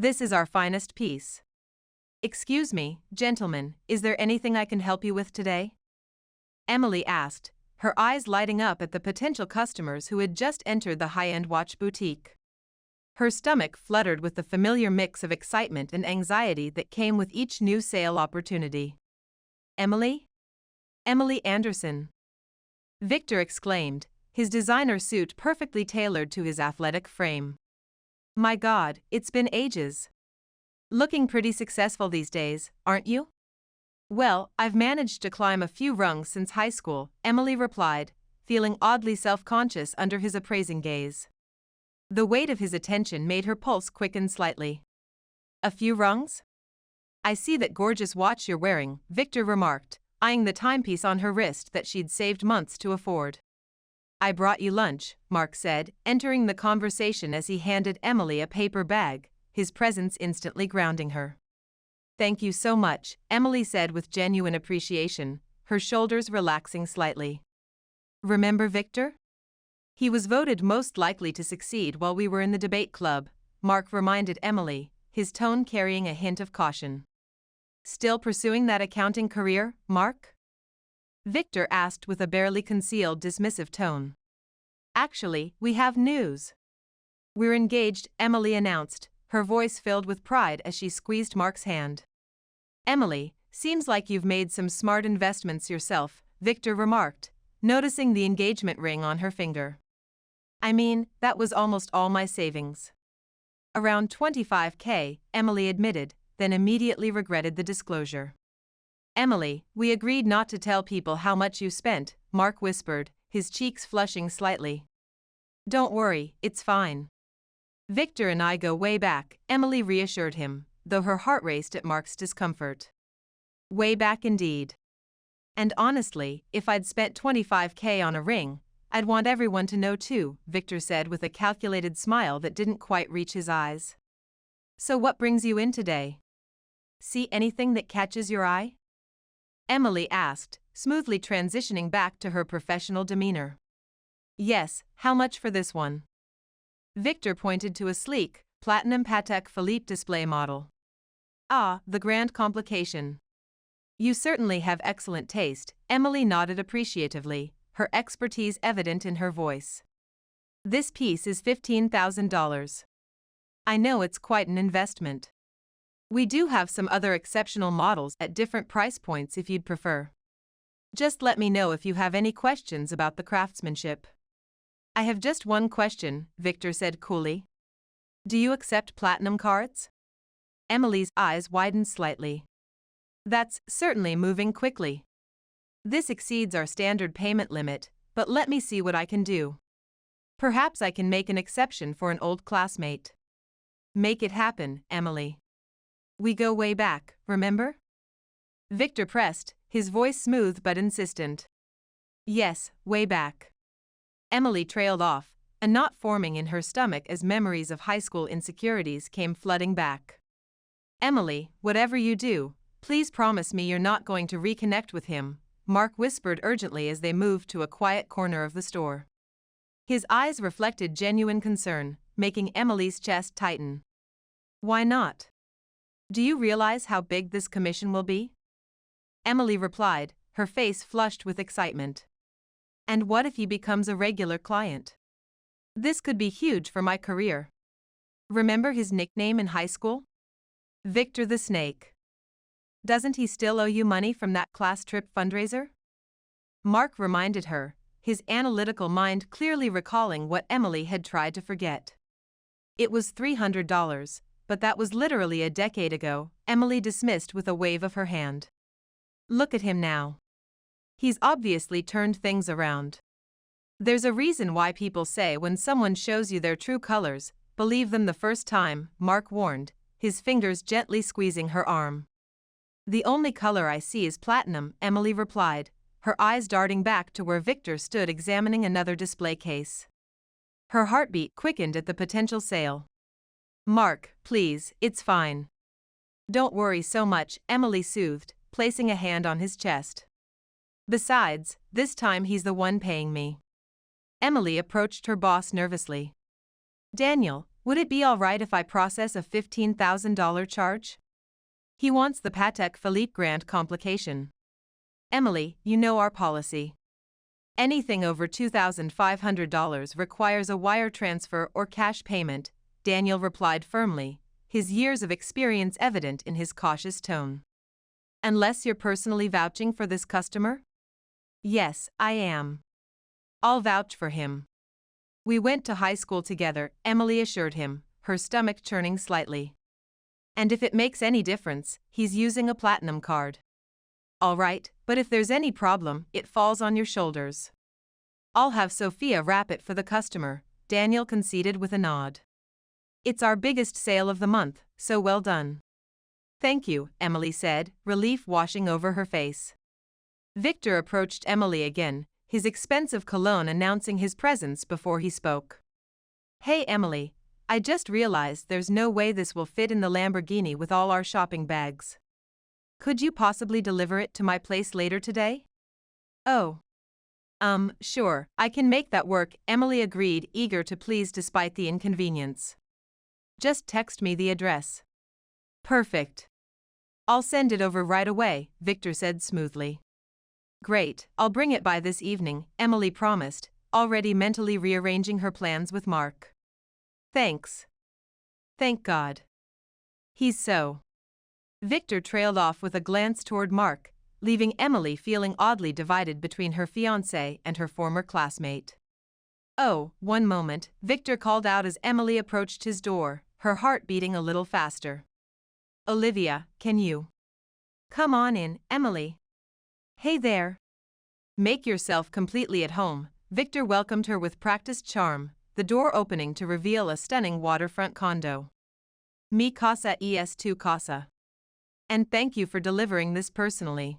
This is our finest piece. Excuse me, gentlemen, is there anything I can help you with today? Emily asked, her eyes lighting up at the potential customers who had just entered the high-end watch boutique. Her stomach fluttered with the familiar mix of excitement and anxiety that came with each new sale opportunity. Emily? Emily Anderson. Victor exclaimed, his designer suit perfectly tailored to his athletic frame. My God, it's been ages. Looking pretty successful these days, aren't you? Well, I've managed to climb a few rungs since high school, Emily replied, feeling oddly self-conscious under his appraising gaze. The weight of his attention made her pulse quicken slightly. A few rungs? I see that gorgeous watch you're wearing, Victor remarked, eyeing the timepiece on her wrist that she'd saved months to afford. I brought you lunch, Mark said, entering the conversation as he handed Emily a paper bag, his presence instantly grounding her. Thank you so much, Emily said with genuine appreciation, her shoulders relaxing slightly. Remember Victor? He was voted most likely to succeed while we were in the debate club, Mark reminded Emily, his tone carrying a hint of caution. Still pursuing that accounting career, Mark? Victor asked with a barely concealed dismissive tone. Actually, we have news. We're engaged, Emily announced, her voice filled with pride as she squeezed Mark's hand. Emily, seems like you've made some smart investments yourself, Victor remarked, noticing the engagement ring on her finger. I mean, that was almost all my savings. Around $25,000, Emily admitted, then immediately regretted the disclosure. Emily, we agreed not to tell people how much you spent, Mark whispered, his cheeks flushing slightly. Don't worry, it's fine. Victor and I go way back, Emily reassured him, though her heart raced at Mark's discomfort. Way back indeed. And honestly, if I'd spent $25,000 on a ring, I'd want everyone to know too, Victor said with a calculated smile that didn't quite reach his eyes. So what brings you in today? See anything that catches your eye? Emily asked, smoothly transitioning back to her professional demeanor. Yes, how much for this one? Victor pointed to a sleek, platinum Patek Philippe display model. Ah, the grand complication. You certainly have excellent taste, Emily nodded appreciatively, her expertise evident in her voice. This piece is $15,000. I know it's quite an investment. We do have some other exceptional models at different price points if you'd prefer. Just let me know if you have any questions about the craftsmanship. I have just one question, Victor said coolly. Do you accept platinum cards? Emily's eyes widened slightly. That's certainly moving quickly. This exceeds our standard payment limit, but let me see what I can do. Perhaps I can make an exception for an old classmate. Make it happen, Emily. We go way back, remember? Victor pressed, his voice smooth but insistent. Yes, way back. Emily trailed off, a knot forming in her stomach as memories of high school insecurities came flooding back. Emily, whatever you do, please promise me you're not going to reconnect with him, Mark whispered urgently as they moved to a quiet corner of the store. His eyes reflected genuine concern, making Emily's chest tighten. Why not? Do you realize how big this commission will be? Emily replied, her face flushed with excitement. And what if he becomes a regular client? This could be huge for my career. Remember his nickname in high school? Victor the Snake. Doesn't he still owe you money from that class trip fundraiser? Mark reminded her, his analytical mind clearly recalling what Emily had tried to forget. It was $300, but that was literally a decade ago, Emily dismissed with a wave of her hand. Look at him now. He's obviously turned things around. There's a reason why people say when someone shows you their true colors, believe them the first time, Mark warned, his fingers gently squeezing her arm. The only color I see is platinum, Emily replied, her eyes darting back to where Victor stood examining another display case. Her heartbeat quickened at the potential sale. Mark, please, it's fine. Don't worry so much, Emily soothed, placing a hand on his chest. Besides, this time he's the one paying me. Emily approached her boss nervously. Daniel, would it be all right if I process a $15,000 charge? He wants the Patek Philippe grant complication. Emily, you know our policy. Anything over $2,500 requires a wire transfer or cash payment, Daniel replied firmly, his years of experience evident in his cautious tone. Unless you're personally vouching for this customer? Yes, I am. I'll vouch for him. We went to high school together, Emily assured him, her stomach churning slightly. And if it makes any difference, he's using a platinum card. All right, but if there's any problem, it falls on your shoulders. I'll have Sophia wrap it for the customer, Daniel conceded with a nod. It's our biggest sale of the month, so well done. Thank you, Emily said, relief washing over her face. Victor approached Emily again, his expensive cologne announcing his presence before he spoke. Hey Emily, I just realized there's no way this will fit in the Lamborghini with all our shopping bags. Could you possibly deliver it to my place later today? Oh. Sure, I can make that work, Emily agreed, eager to please despite the inconvenience. Just text me the address. Perfect. I'll send it over right away, Victor said smoothly. Great, I'll bring it by this evening, Emily promised, already mentally rearranging her plans with Mark. Thanks. Thank God. He's so. Victor trailed off with a glance toward Mark, leaving Emily feeling oddly divided between her fiancé and her former classmate. Oh, one moment, Victor called out as Emily approached his door, her heart beating a little faster. Olivia, can you? Come on in, Emily. Hey there. Make yourself completely at home, Victor welcomed her with practiced charm, the door opening to reveal a stunning waterfront condo. Mi casa es tu casa. And thank you for delivering this personally.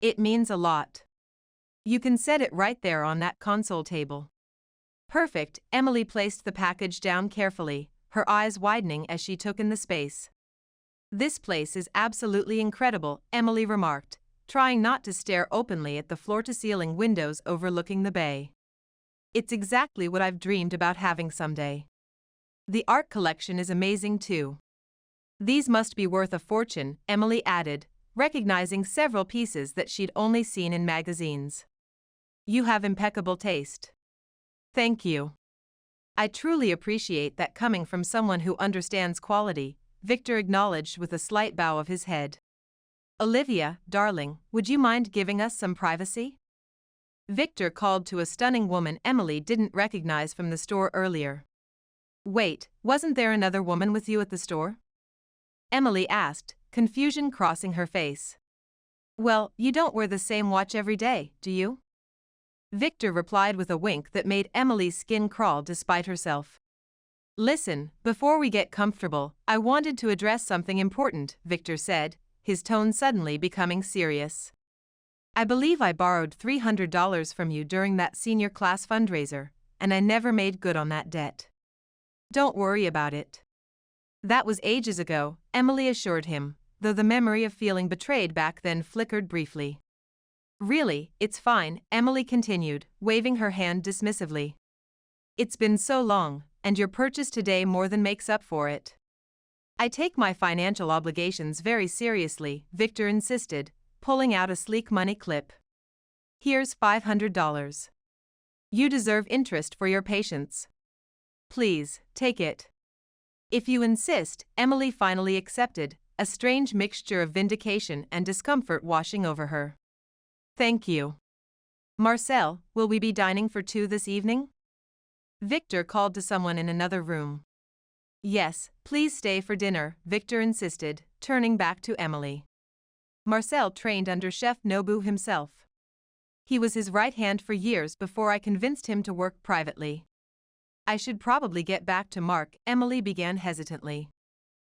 It means a lot. You can set it right there on that console table. Perfect, Emily placed the package down carefully, her eyes widening as she took in the space. This place is absolutely incredible, Emily remarked, trying not to stare openly at the floor-to-ceiling windows overlooking the bay. It's exactly what I've dreamed about having someday. The art collection is amazing too. These must be worth a fortune, Emily added, recognizing several pieces that she'd only seen in magazines. You have impeccable taste. Thank you. I truly appreciate that coming from someone who understands quality, Victor acknowledged with a slight bow of his head. Olivia, darling, would you mind giving us some privacy? Victor called to a stunning woman Emily didn't recognize from the store earlier. Wait, wasn't there another woman with you at the store? Emily asked, confusion crossing her face. Well, you don't wear the same watch every day, do you? Victor replied with a wink that made Emily's skin crawl despite herself. Listen, before we get comfortable, I wanted to address something important, Victor said, his tone suddenly becoming serious. I believe I borrowed $300 from you during that senior class fundraiser, and I never made good on that debt. Don't worry about it. That was ages ago, Emily assured him, though the memory of feeling betrayed back then flickered briefly. Really, it's fine, Emily continued, waving her hand dismissively. It's been so long, and your purchase today more than makes up for it. I take my financial obligations very seriously, Victor insisted, pulling out a sleek money clip. Here's $500. You deserve interest for your patience. Please, take it. If you insist, Emily finally accepted, a strange mixture of vindication and discomfort washing over her. Thank you. Marcel, will we be dining for two this evening? Victor called to someone in another room. Yes, please stay for dinner, Victor insisted, turning back to Emily. Marcel trained under Chef Nobu himself. He was his right hand for years before I convinced him to work privately. I should probably get back to Mark, Emily began hesitantly.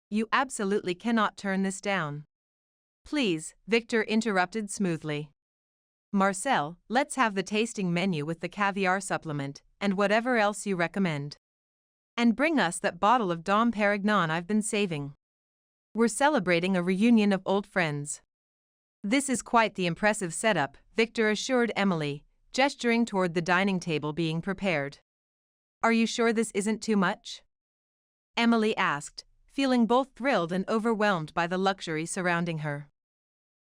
You absolutely cannot turn this down. Please, Victor interrupted smoothly. Marcel, let's have the tasting menu with the caviar supplement, and whatever else you recommend. And bring us that bottle of Dom Perignon I've been saving. We're celebrating a reunion of old friends. This is quite the impressive setup, Victor assured Emily, gesturing toward the dining table being prepared. Are you sure this isn't too much? Emily asked, feeling both thrilled and overwhelmed by the luxury surrounding her.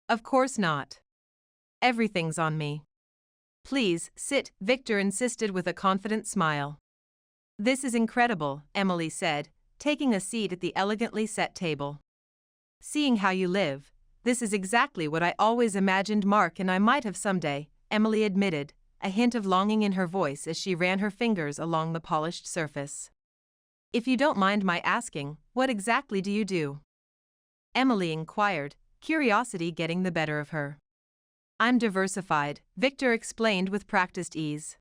Of course not. Everything's on me. Please, sit, Victor insisted with a confident smile. This is incredible, Emily said, taking a seat at the elegantly set table. Seeing how you live, this is exactly what I always imagined Mark and I might have someday, Emily admitted, a hint of longing in her voice as she ran her fingers along the polished surface. If you don't mind my asking, what exactly do you do? Emily inquired, curiosity getting the better of her. I'm diversified, Victor explained with practiced ease.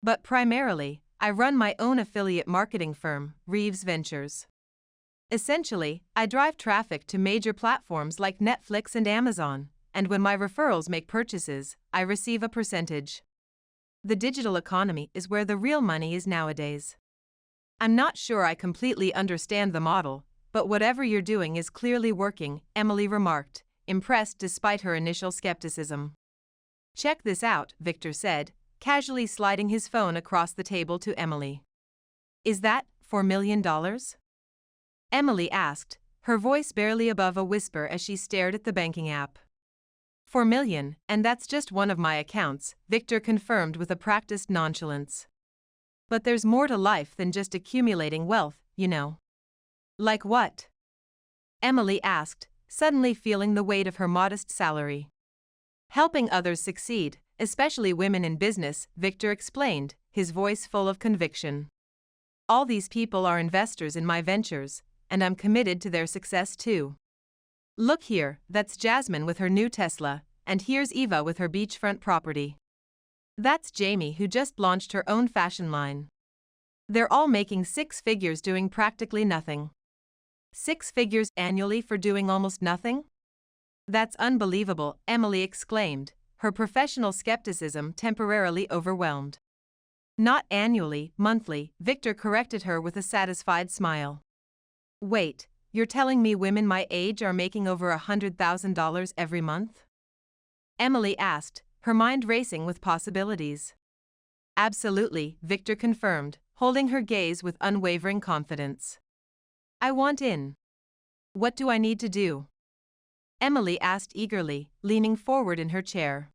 But primarily, I run my own affiliate marketing firm, Reeves Ventures. Essentially, I drive traffic to major platforms like Netflix and Amazon, and when my referrals make purchases, I receive a percentage. The digital economy is where the real money is nowadays. I'm not sure I completely understand the model, but whatever you're doing is clearly working, Emily remarked, impressed despite her initial skepticism. Check this out, Victor said, casually sliding his phone across the table to Emily. Is that $4 million? Emily asked, her voice barely above a whisper as she stared at the banking app. $4 million, and that's just one of my accounts, Victor confirmed with a practiced nonchalance. But there's more to life than just accumulating wealth, you know. Like what? Emily asked, suddenly feeling the weight of her modest salary. Helping others succeed, especially women in business, Victor explained, his voice full of conviction. All these people are investors in my ventures, and I'm committed to their success too. Look here, that's Jasmine with her new Tesla, and here's Eva with her beachfront property. That's Jamie who just launched her own fashion line. They're all making 6 figures doing practically nothing. 6 figures annually for doing almost nothing? That's unbelievable, Emily exclaimed, her professional skepticism temporarily overwhelmed. Not annually, monthly, Victor corrected her with a satisfied smile. Wait, you're telling me women my age are making over $100,000 every month? Emily asked, her mind racing with possibilities. Absolutely, Victor confirmed, holding her gaze with unwavering confidence. I want in. What do I need to do? Emily asked eagerly, leaning forward in her chair.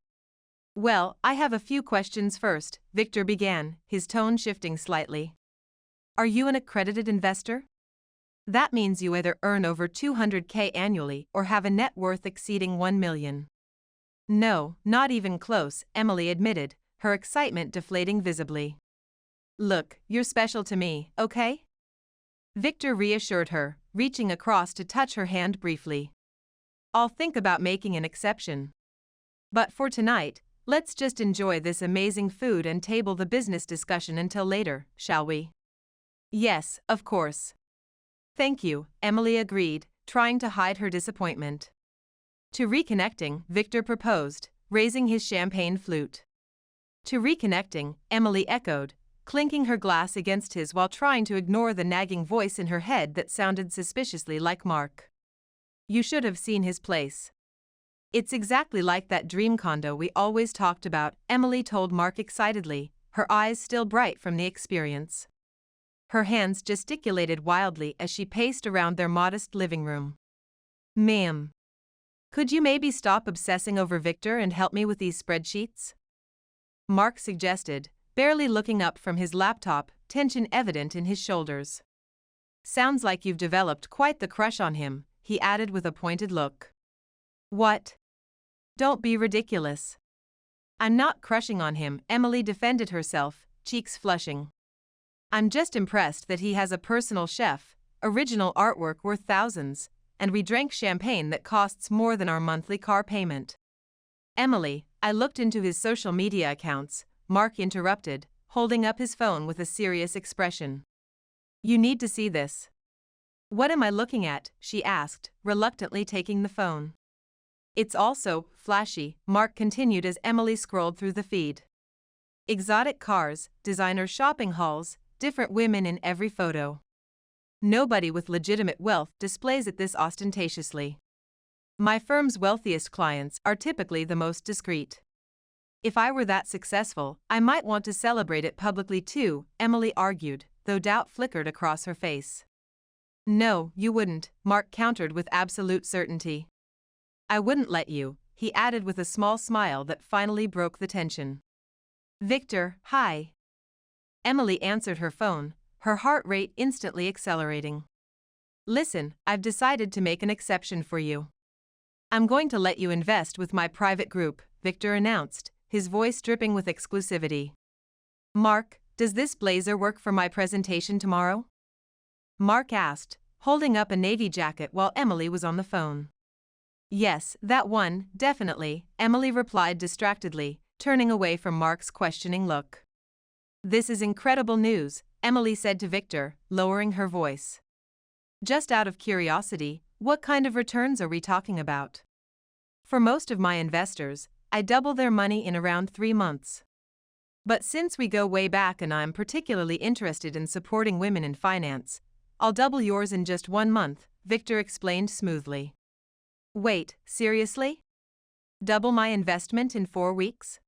Well, I have a few questions first, Victor began, his tone shifting slightly. Are you an accredited investor? That means you either earn over $200K annually or have a net worth exceeding $1 million. No, not even close, Emily admitted, her excitement deflating visibly. Look, you're special to me, okay? Victor reassured her, reaching across to touch her hand briefly. I'll think about making an exception. But for tonight, let's just enjoy this amazing food and table the business discussion until later, shall we? Yes, of course. Thank you, Emily agreed, trying to hide her disappointment. To reconnecting, Victor proposed, raising his champagne flute. To reconnecting, Emily echoed, clinking her glass against his while trying to ignore the nagging voice in her head that sounded suspiciously like Mark. You should have seen his place. It's exactly like that dream condo we always talked about, Emily told Mark excitedly, her eyes still bright from the experience. Her hands gesticulated wildly as she paced around their modest living room. Ma'am. Could you maybe stop obsessing over Victor and help me with these spreadsheets? Mark suggested, barely looking up from his laptop, tension evident in his shoulders. Sounds like you've developed quite the crush on him, he added with a pointed look. What? Don't be ridiculous. I'm not crushing on him, Emily defended herself, cheeks flushing. I'm just impressed that he has a personal chef, original artwork worth thousands, and we drank champagne that costs more than our monthly car payment. Emily, I looked into his social media accounts, Mark interrupted, holding up his phone with a serious expression. You need to see this. What am I looking at? She asked, reluctantly taking the phone. It's all so flashy, Mark continued as Emily scrolled through the feed. Exotic cars, designer shopping hauls, different women in every photo. Nobody with legitimate wealth displays it this ostentatiously. My firm's wealthiest clients are typically the most discreet. If I were that successful, I might want to celebrate it publicly too, Emily argued, though doubt flickered across her face. No, you wouldn't, Mark countered with absolute certainty. I wouldn't let you, he added with a small smile that finally broke the tension. Victor, hi. Emily answered her phone, her heart rate instantly accelerating. Listen, I've decided to make an exception for you. I'm going to let you invest with my private group, Victor announced, his voice dripping with exclusivity. Mark, does this blazer work for my presentation tomorrow? Mark asked, holding up a navy jacket while Emily was on the phone. Yes, that one, definitely, Emily replied distractedly, turning away from Mark's questioning look. This is incredible news, Emily said to Victor, lowering her voice. Just out of curiosity, what kind of returns are we talking about? For most of my investors, I double their money in around 3 months. But since we go way back and I'm particularly interested in supporting women in finance, I'll double yours in just 1 month, Victor explained smoothly. Wait, seriously? Double my investment in 4 weeks?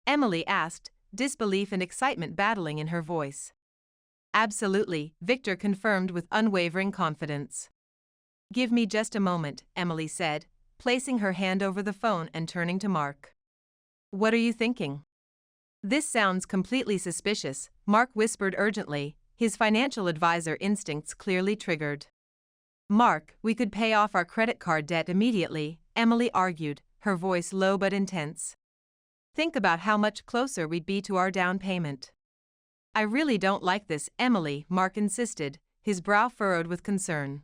Emily asked, disbelief and excitement battling in her voice. Absolutely, Victor confirmed with unwavering confidence. Give me just a moment, Emily said, placing her hand over the phone and turning to Mark. What are you thinking? This sounds completely suspicious, Mark whispered urgently, his financial advisor instincts clearly triggered. Mark, we could pay off our credit card debt immediately, Emily argued, her voice low but intense. Think about how much closer we'd be to our down payment. I really don't like this, Emily, Mark insisted, his brow furrowed with concern.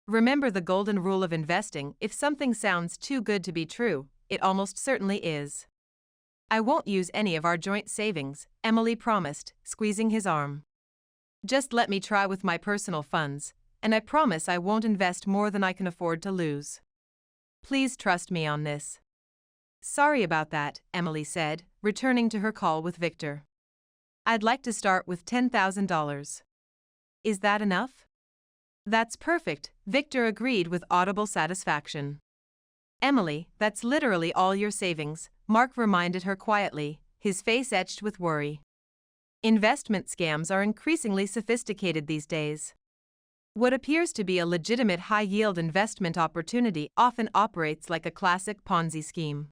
Remember the golden rule of investing: if something sounds too good to be true, it almost certainly is. I won't use any of our joint savings, Emily promised, squeezing his arm. Just let me try with my personal funds, and I promise I won't invest more than I can afford to lose. Please trust me on this. Sorry about that, Emily said, returning to her call with Victor. I'd like to start with $10,000. Is that enough? That's perfect, Victor agreed with audible satisfaction. Emily, that's literally all your savings, Mark reminded her quietly, his face etched with worry. Investment scams are increasingly sophisticated these days. What appears to be a legitimate high-yield investment opportunity often operates like a classic Ponzi scheme.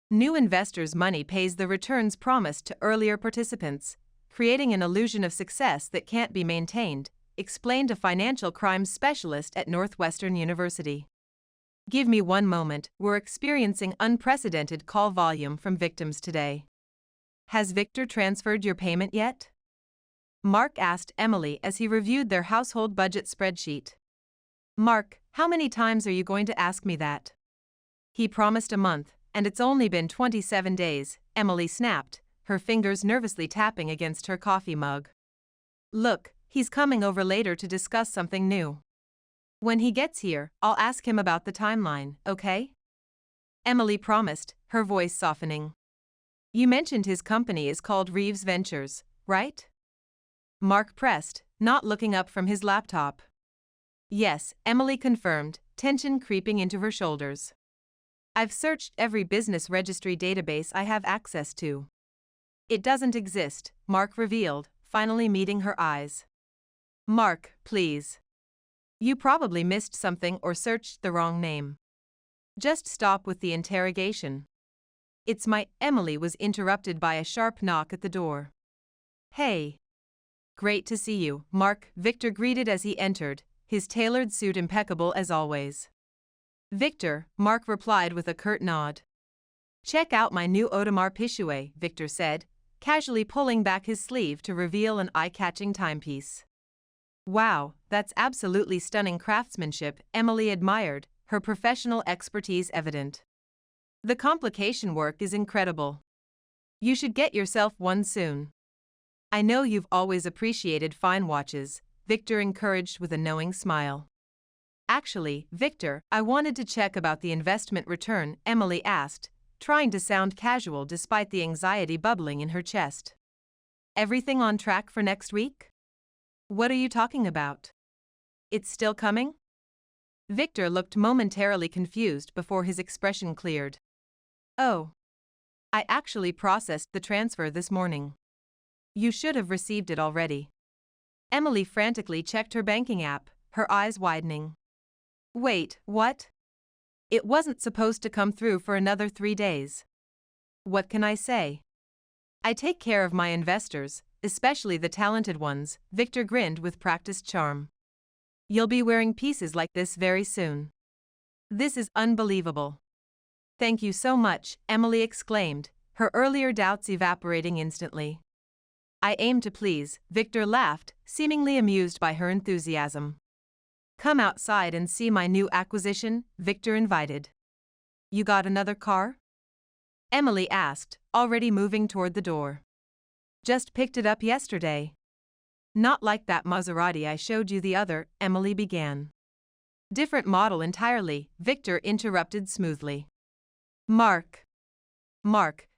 New investors' money pays the returns promised to earlier participants, creating an illusion of success that can't be maintained, explained a financial crimes specialist at Northwestern University. Give me one moment, we're experiencing unprecedented call volume from victims today. Has Victor transferred your payment yet? Mark asked Emily as he reviewed their household budget spreadsheet. Mark, how many times are you going to ask me that? He promised a month, and it's only been 27 days, Emily snapped, her fingers nervously tapping against her coffee mug. Look, he's coming over later to discuss something new. When he gets here, I'll ask him about the timeline, okay? Emily promised, her voice softening. You mentioned his company is called Reeves Ventures, right? Mark pressed, not looking up from his laptop. Yes, Emily confirmed, tension creeping into her shoulders. I've searched every business registry database I have access to. It doesn't exist, Mark revealed, finally meeting her eyes. Mark, please. You probably missed something or searched the wrong name. Just stop with the interrogation. It's my— Emily was interrupted by a sharp knock at the door. Hey. Great to see you, Mark, Victor greeted as he entered, his tailored suit impeccable as always. Victor, Mark replied with a curt nod. Check out my new Audemars Piguet, Victor said, casually pulling back his sleeve to reveal an eye-catching timepiece. Wow, that's absolutely stunning craftsmanship, Emily admired, her professional expertise evident. The complication work is incredible. You should get yourself one soon. I know you've always appreciated fine watches, Victor encouraged with a knowing smile. Actually, Victor, I wanted to check about the investment return, Emily asked, trying to sound casual despite the anxiety bubbling in her chest. Everything on track for next week? What are you talking about? It's still coming? Victor looked momentarily confused before his expression cleared. Oh. I actually processed the transfer this morning. You should have received it already. Emily frantically checked her banking app, her eyes widening. Wait, what? It wasn't supposed to come through for another 3 days. What can I say? I take care of my investors, especially the talented ones, Victor grinned with practiced charm. You'll be wearing pieces like this very soon. This is unbelievable. Thank you so much, Emily exclaimed, her earlier doubts evaporating instantly. I aim to please, Victor laughed, seemingly amused by her enthusiasm. Come outside and see my new acquisition, Victor invited. You got another car? Emily asked, already moving toward the door. Just picked it up yesterday. Not like that Maserati I showed you the other, Emily began. Different model entirely, Victor interrupted smoothly. Mark,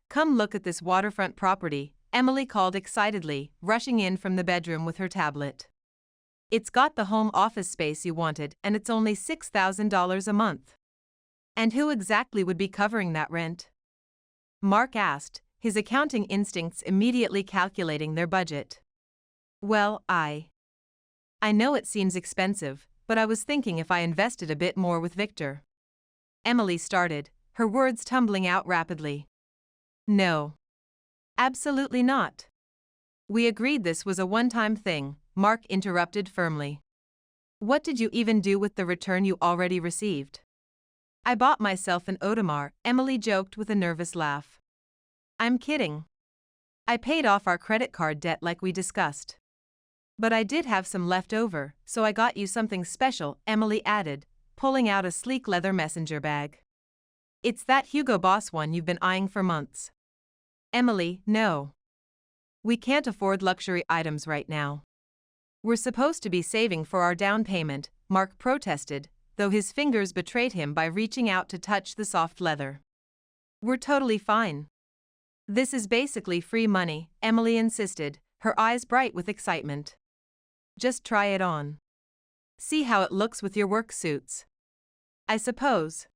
come look at this waterfront property, Emily called excitedly, rushing in from the bedroom with her tablet. It's got the home office space you wanted, and it's only $6,000 a month. And who exactly would be covering that rent? Mark asked, his accounting instincts immediately calculating their budget. Well, I know it seems expensive, but I was thinking if I invested a bit more with Victor. Emily started, her words tumbling out rapidly. No. Absolutely not. We agreed this was a one-time thing, Mark interrupted firmly. What did you even do with the return you already received? I bought myself an Audemars, Emily joked with a nervous laugh. I'm kidding. I paid off our credit card debt like we discussed. But I did have some left over, so I got you something special, Emily added, pulling out a sleek leather messenger bag. It's that Hugo Boss one you've been eyeing for months. Emily, no. We can't afford luxury items right now. We're supposed to be saving for our down payment, Mark protested, though his fingers betrayed him by reaching out to touch the soft leather. We're totally fine. This is basically free money, Emily insisted, her eyes bright with excitement. Just try it on. See how it looks with your work suits. I suppose.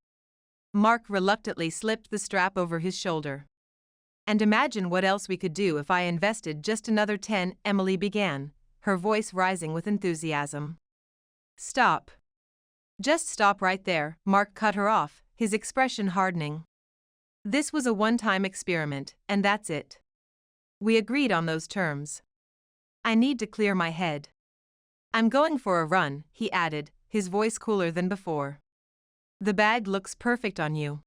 Mark reluctantly slipped the strap over his shoulder. And imagine what else we could do if I invested just another 10, Emily began, her voice rising with enthusiasm. Stop. Just stop right there, Mark cut her off, his expression hardening. This was a one-time experiment, and that's it. We agreed on those terms. I need to clear my head. I'm going for a run, he added, his voice cooler than before. The bag looks perfect on you.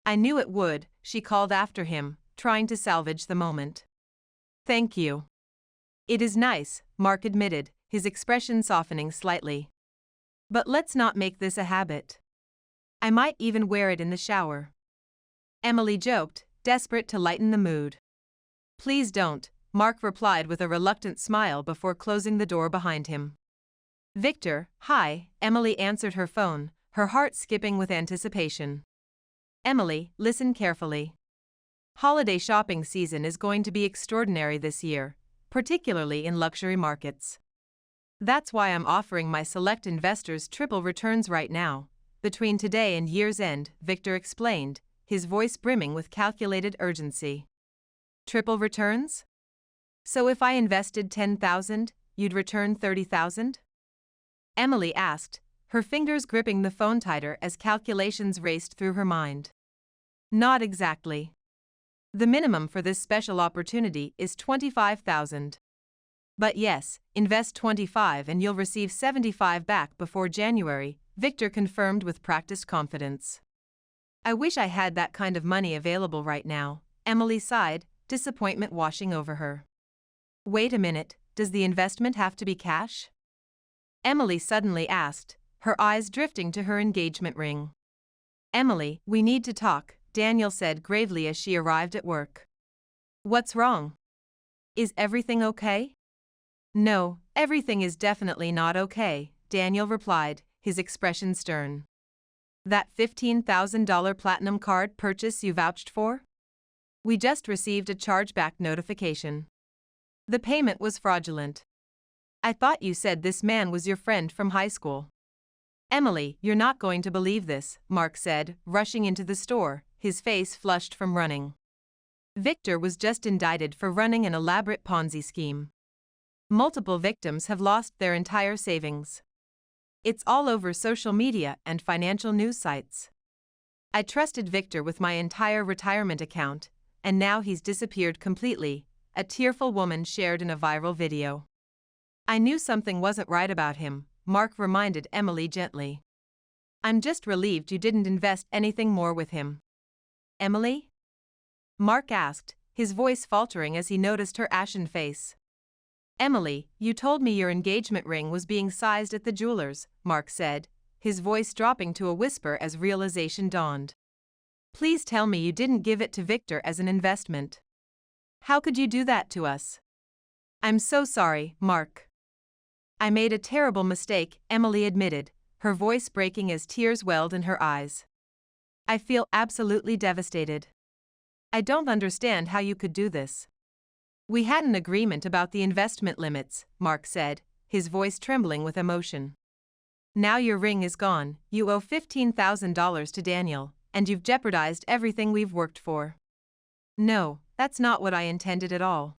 I knew it would, she called after him, trying to salvage the moment. Thank you. It is nice, Mark admitted, his expression softening slightly. But let's not make this a habit. I might even wear it in the shower. Emily joked, desperate to lighten the mood. Please don't, Mark replied with a reluctant smile before closing the door behind him. Victor, hi, Emily answered her phone, her heart skipping with anticipation. Emily, listen carefully. Holiday shopping season is going to be extraordinary this year, particularly in luxury markets. That's why I'm offering my select investors triple returns right now, between today and year's end, Victor explained, his voice brimming with calculated urgency. Triple returns? So if I invested $10,000, you'd return $30,000? Emily asked, her fingers gripping the phone tighter as calculations raced through her mind. Not exactly. The minimum for this special opportunity is $25,000. But yes, invest $25 and you'll receive $75 back before January, Victor confirmed with practiced confidence. I wish I had that kind of money available right now, Emily sighed, disappointment washing over her. Wait a minute, does the investment have to be cash? Emily suddenly asked, her eyes drifting to her engagement ring. Emily, we need to talk, Daniel said gravely as she arrived at work. What's wrong? Is everything okay? No, everything is definitely not okay, Daniel replied, his expression stern. That $15,000 platinum card purchase you vouched for? We just received a chargeback notification. The payment was fraudulent. I thought you said this man was your friend from high school. Emily, you're not going to believe this, Mark said, rushing into the store, his face flushed from running. Victor was just indicted for running an elaborate Ponzi scheme. Multiple victims have lost their entire savings. It's all over social media and financial news sites. I trusted Victor with my entire retirement account, and now he's disappeared completely, a tearful woman shared in a viral video. I knew something wasn't right about him, Mark reminded Emily gently. I'm just relieved you didn't invest anything more with him. Emily? Mark asked, his voice faltering as he noticed her ashen face. Emily, you told me your engagement ring was being sized at the jeweler's, Mark said, his voice dropping to a whisper as realization dawned. Please tell me you didn't give it to Victor as an investment. How could you do that to us? I'm so sorry, Mark. I made a terrible mistake, Emily admitted, her voice breaking as tears welled in her eyes. I feel absolutely devastated. I don't understand how you could do this. We had an agreement about the investment limits, Mark said, his voice trembling with emotion. Now your ring is gone, you owe $15,000 to Daniel, and you've jeopardized everything we've worked for. No, that's not what I intended at all.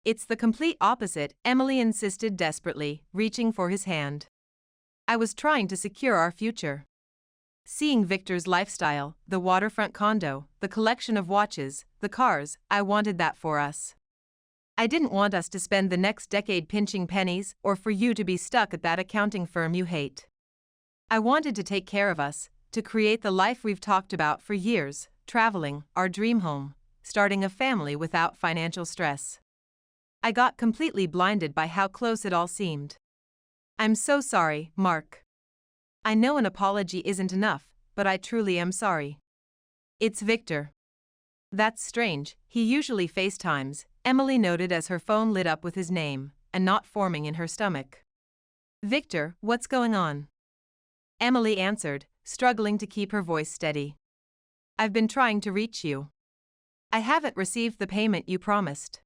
It's the complete opposite, Emily insisted desperately, reaching for his hand. I was trying to secure our future. Seeing Victor's lifestyle, the waterfront condo, the collection of watches, the cars, I wanted that for us. I didn't want us to spend the next decade pinching pennies or for you to be stuck at that accounting firm you hate. I wanted to take care of us, to create the life we've talked about for years, traveling, our dream home, starting a family without financial stress. I got completely blinded by how close it all seemed. I'm so sorry, Mark. I know an apology isn't enough, but I truly am sorry. It's Victor. That's strange, he usually FaceTimes, Emily noted as her phone lit up with his name, a knot forming in her stomach. Victor, what's going on? Emily answered, struggling to keep her voice steady. I've been trying to reach you. I haven't received the payment you promised.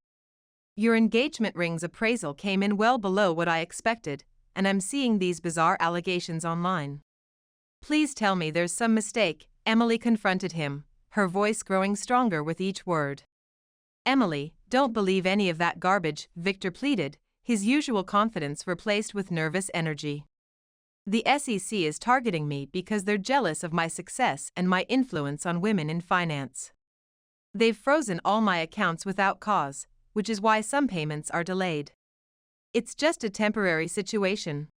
Your engagement ring's appraisal came in well below what I expected, and I'm seeing these bizarre allegations online. Please tell me there's some mistake, Emily confronted him, her voice growing stronger with each word. Emily, don't believe any of that garbage, Victor pleaded, his usual confidence replaced with nervous energy. The SEC is targeting me because they're jealous of my success and my influence on women in finance. They've frozen all my accounts without cause, which is why some payments are delayed. It's just a temporary situation.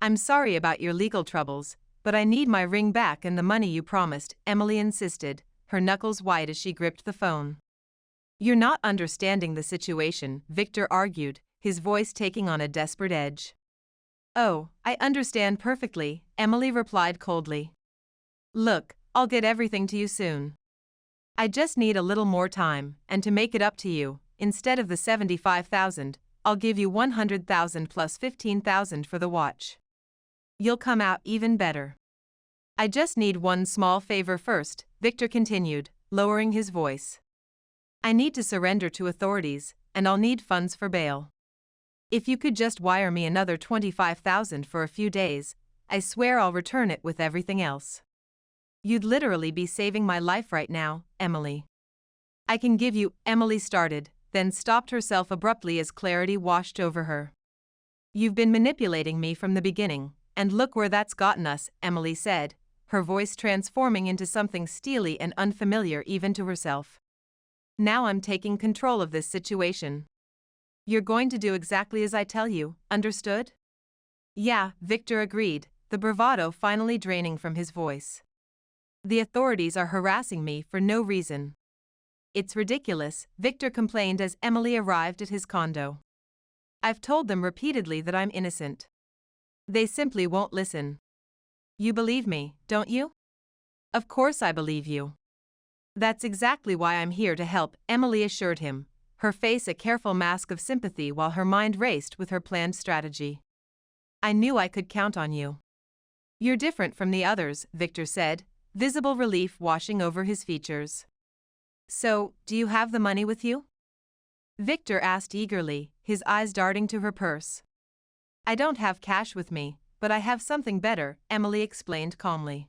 I'm sorry about your legal troubles, but I need my ring back and the money you promised, Emily insisted, her knuckles white as she gripped the phone. You're not understanding the situation, Victor argued, his voice taking on a desperate edge. Oh, I understand perfectly, Emily replied coldly. Look, I'll get everything to you soon. I just need a little more time, and to make it up to you, instead of the $75,000, I'll give you $100,000 plus $15,000 for the watch. You'll come out even better. I just need one small favor first, Victor continued, lowering his voice. I need to surrender to authorities, and I'll need funds for bail. If you could just wire me another $25,000 for a few days, I swear I'll return it with everything else. You'd literally be saving my life right now, Emily. I can give you, Emily started, then stopped herself abruptly as clarity washed over her. You've been manipulating me from the beginning, and look where that's gotten us, Emily said, her voice transforming into something steely and unfamiliar even to herself. Now I'm taking control of this situation. You're going to do exactly as I tell you, understood? Yeah, Victor agreed, the bravado finally draining from his voice. The authorities are harassing me for no reason. It's ridiculous, Victor complained as Emily arrived at his condo. I've told them repeatedly that I'm innocent. They simply won't listen. You believe me, don't you? Of course I believe you. That's exactly why I'm here to help, Emily assured him, her face a careful mask of sympathy while her mind raced with her planned strategy. I knew I could count on you. You're different from the others, Victor said, visible relief washing over his features. So, do you have the money with you? Victor asked eagerly, his eyes darting to her purse. I don't have cash with me, but I have something better, Emily explained calmly.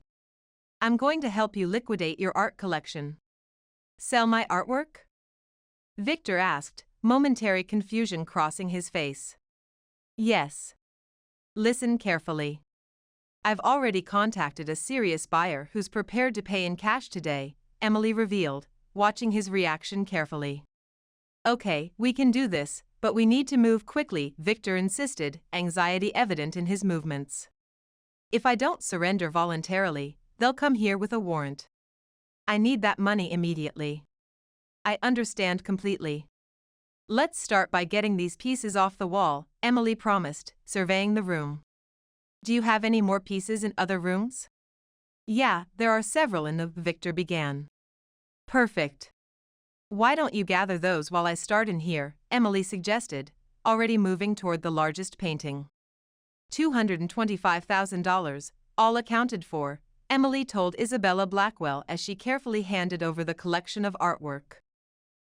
I'm going to help you liquidate your art collection. Sell my artwork? Victor asked, momentary confusion crossing his face. Yes. Listen carefully. I've already contacted a serious buyer who's prepared to pay in cash today, Emily revealed, watching his reaction carefully. Okay, we can do this, but we need to move quickly, Victor insisted, anxiety evident in his movements. If I don't surrender voluntarily, they'll come here with a warrant. I need that money immediately. I understand completely. Let's start by getting these pieces off the wall, Emily promised, surveying the room. Do you have any more pieces in other rooms? Yeah, there are several in the, Victor began. Perfect. Why don't you gather those while I start in here, Emily suggested, already moving toward the largest painting. $225,000, all accounted for, Emily told Isabella Blackwell as she carefully handed over the collection of artwork.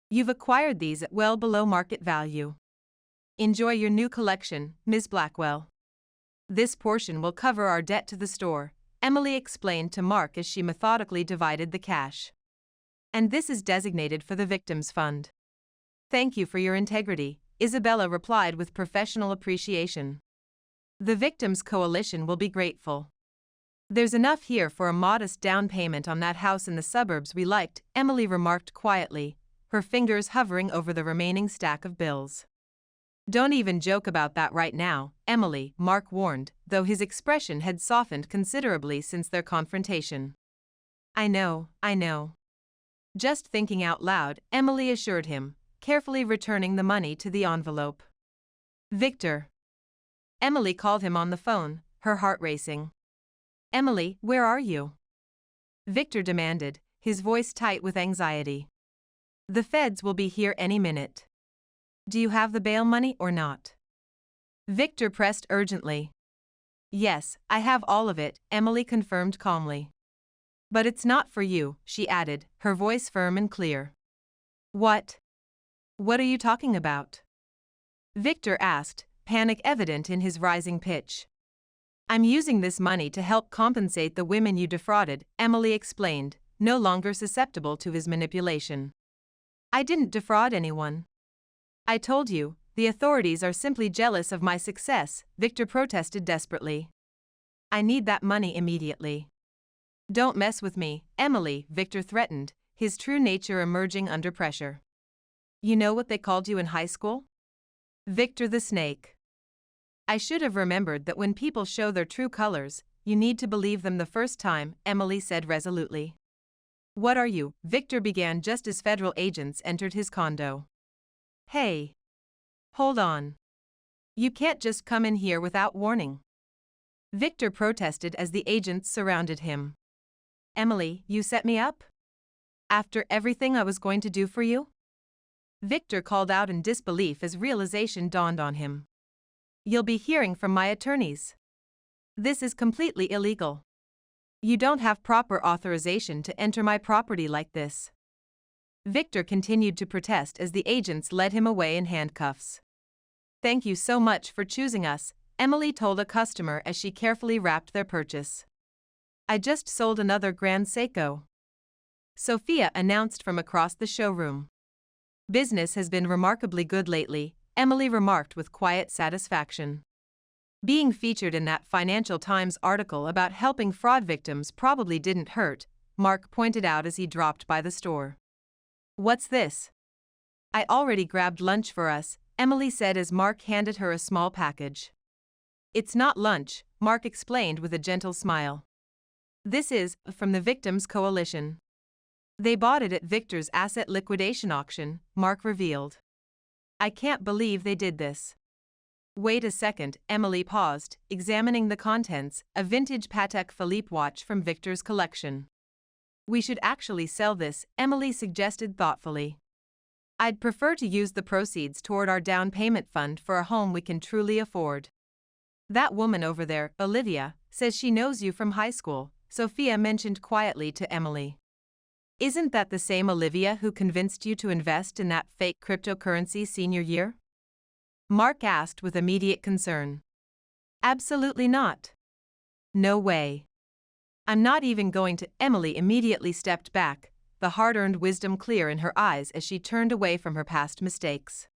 You've acquired these at well below market value. Enjoy your new collection, Ms. Blackwell. This portion will cover our debt to the store, Emily explained to Mark as she methodically divided the cash. And this is designated for the Victims Fund. Thank you for your integrity, Isabella replied with professional appreciation. The Victims Coalition will be grateful. There's enough here for a modest down payment on that house in the suburbs we liked, Emily remarked quietly, her fingers hovering over the remaining stack of bills. Don't even joke about that right now, Emily, Mark warned, though his expression had softened considerably since their confrontation. I know. Just thinking out loud, Emily assured him, carefully returning the money to the envelope. Victor. Emily called him on the phone, her heart racing. Emily, where are you? Victor demanded, his voice tight with anxiety. The feds will be here any minute. Do you have the bail money or not? Victor pressed urgently. Yes, I have all of it, Emily confirmed calmly. But it's not for you, she added, her voice firm and clear. What? What are you talking about? Victor asked, panic evident in his rising pitch. I'm using this money to help compensate the women you defrauded, Emily explained, no longer susceptible to his manipulation. I didn't defraud anyone. I told you, the authorities are simply jealous of my success, Victor protested desperately. I need that money immediately. Don't mess with me, Emily, Victor threatened, his true nature emerging under pressure. You know what they called you in high school? Victor the Snake. I should have remembered that when people show their true colors, you need to believe them the first time, Emily said resolutely. What are you? Victor began just as federal agents entered his condo. Hey. Hold on. You can't just come in here without warning. Victor protested as the agents surrounded him. Emily, you set me up? After everything I was going to do for you? Victor called out in disbelief as realization dawned on him. You'll be hearing from my attorneys. This is completely illegal. You don't have proper authorization to enter my property like this. Victor continued to protest as the agents led him away in handcuffs. Thank you so much for choosing us, Emily told a customer as she carefully wrapped their purchase. I just sold another Grand Seiko. Sophia announced from across the showroom. Business has been remarkably good lately, Emily remarked with quiet satisfaction. Being featured in that Financial Times article about helping fraud victims probably didn't hurt, Mark pointed out as he dropped by the store. What's this? I already grabbed lunch for us, Emily said as Mark handed her a small package. It's not lunch, Mark explained with a gentle smile. This is from the Victims Coalition. They bought it at Victor's asset liquidation auction, Mark revealed. I can't believe they did this. Wait a second, Emily paused, examining the contents, a vintage Patek Philippe watch from Victor's collection. We should actually sell this, Emily suggested thoughtfully. I'd prefer to use the proceeds toward our down payment fund for a home we can truly afford. That woman over there, Olivia, says she knows you from high school, Sophia mentioned quietly to Emily. Isn't that the same Olivia who convinced you to invest in that fake cryptocurrency senior year? Mark asked with immediate concern. Absolutely not. No way. I'm not even going to. Emily immediately stepped back, the hard-earned wisdom clear in her eyes as she turned away from her past mistakes.